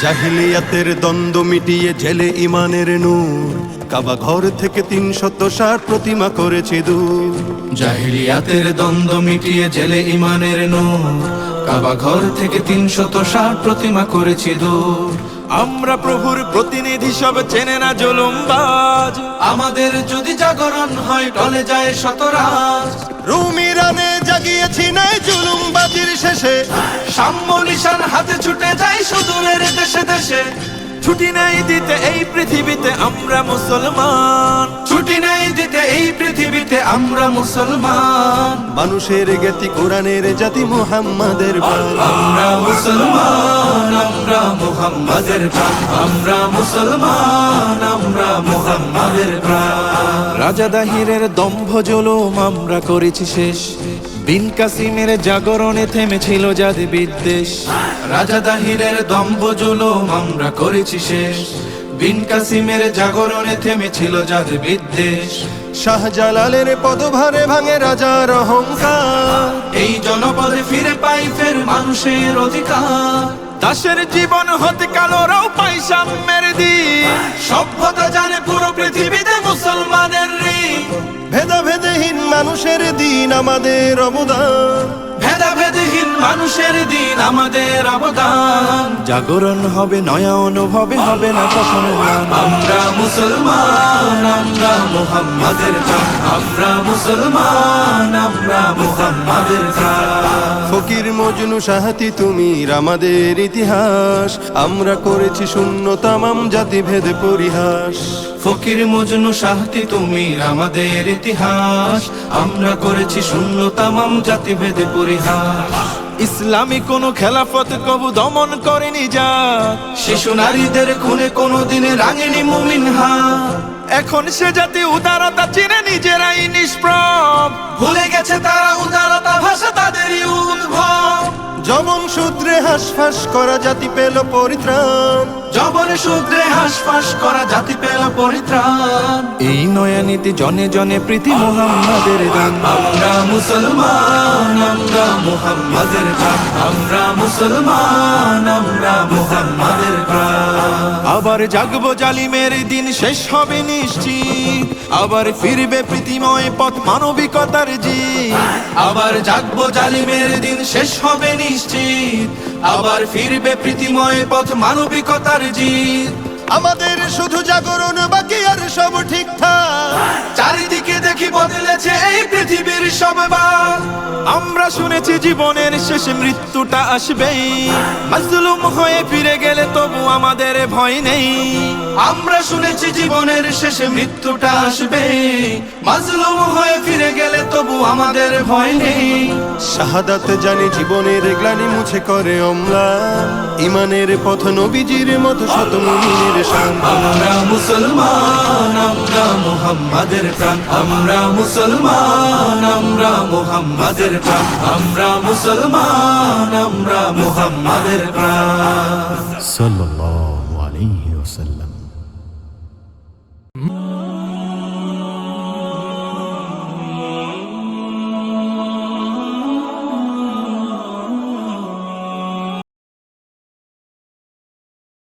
জাহিলিয়াতের দ্বন্দ্ব মিটিয়ে জেলে ইমানের নূর, কাবা ঘর থেকে ৩৬০ প্রতিমা করেছে দূর। জাহিলিয়াতের দ্বন্দ্ব মিটিয়ে জেলে ইমানের নূর, কাবা ঘর থেকে ৩৬০ প্রতিমা করেছি দূর। আমরা প্রভুর প্রতিনিধি সব চেনে না জুলুমবাজ, আমাদের যদি জাগরণ হয় টলে যায় শতরাজ। রুম ইরানে জাগিয়েছি নাই জুলুমবাজির শেষে, সাম্য নিশান হাতে ছুটে যাই সুদূরের দেশে দেশে। ছুটি নাই দিতে এই পৃথিবীতে আমরা মুসলমান, ছুটি নেই দিতে এই পৃথিবীতে আমরা মুসলমান। মানুষের জ্ঞাতি কোরআনের জাতি মুহাম্মাদের প্রাণ। আমরা মুসলমান, আমরা মুহাম্মাদের প্রাণ। আমরা মুসলমান, আমরা মুহাম্মাদের প্রাণ। রাজা দাহিরের দম্ভ জুলুম আমরা করেছি শেষ, বিন কাসিমের জাগরণে থেমেছিল জাতি বিদ্বেষ। রাজা দাহিরের দম্ভ জুলুম আমরা করেছি শেষ, বিন কাসিমের জাগরণে থেমেছিল জাতি বিদ্বেষ। শাহজালালের পদভারে ভাঙে রাজার অহংকার, এই জনপদে ফিরে পাই ফের মানুষের অধিকার। দাসের জীবন হতে কালোরাও পাই সাম্যের দিন, সভ্যতা জানে পুরো পৃথিবীতে মুসলমানের ঋণ। ভেদাভেদহীন মানুষের দিন আমাদের অবদান, ভেদাভেদহীন মানুষের দিন আমাদের অবদান। জাগরণ হবে নয়া অনুভবে, হবে না কখনো ম্লান। আমরা মুসলমান, আমরা মুহাম্মাদের প্রাণ। আমরা মুসলমান, আমরা মুহাম্মাদের প্রাণ। ফকির মজনু সাহাতি তুমি আমাদের ইতিহাস, আমরা করেছি শূন্য তামাম জাতিভেদ পরিহাস। ফকির মজনু সাহাতি তুমি আমাদের ইতিহাস, আমরা করেছি শূন্য তামাম জাতিভেদে পরিহাস। ইসলামী কোনো খেলাফত কবু দমন করেনি জাত, শিশু নারীদের খুনে কোনোদিন রাঙেনি মুমিন হাত। এখন সে জাতি উদারতা চিনে নিজেরাই নিষ্প্রভ, ভুলে গেছে তারা উদারতা ভাষা তাদেরই উদ্ভব। জবন সূত্রে হাঁসফাঁস করা জাতি পেল পরিত্রাণ, জবনে শূদ্রে হাঁসফাঁস করা জাতি পেল পরিত্রাণ। এই নয়া নীতি জনে জনে প্রীতি মুহাম্মাদের গান। আমরা মুসলমান, আমরা মুহাম্মাদের প্রাণ। আমরা মুসলমান, আমরা মুহাম্মাদের প্রাণ। আবার জাগবো জালিমের দিন শেষ হবে নিশ্চিত, আবার ফিরবে প্রীতিময় পথ মানবিকতার জিত। আবার জাগবো জালিমের দিন শেষ হবে নিশ্চিত, আবার ফিরবে প্রীতিময় পথ মানবিকতার জিত। আমাদের শুধু জাগরণ বাকি আর সব ঠিকঠাক। চারিদিকে দেখি বদলেছে এই পৃথিবীর সব বাক। আমরা শুনেছি জীবনের শেষে মৃত্যুটা আসবেই, মাজলুম হয়ে ফিরে গেলে তবু আমাদের ভয় নেই। আমরা শুনেছি জীবনের শেষে মৃত্যুটা আসবে, মাজলুম হয়ে ফিরে গেলে তবু আমাদের ভয় নেই। শাহাদাত জানি জীবনের গ্লানি মুছে করে অম্লান, ইমানের পথ নবীজির মতো শত মুমিনের শান। আমরা মুসলমান, আমরা মুহাম্মাদের প্রাণ। আমরা মুসলমান, আমরা মুহাম্মাদের প্রাণ। আমরা মুসলমান, আমরা মুহাম্মাদের প্রাণ। সাল্লাল্লাহু আলাইহি ওয়াসাল্লাম।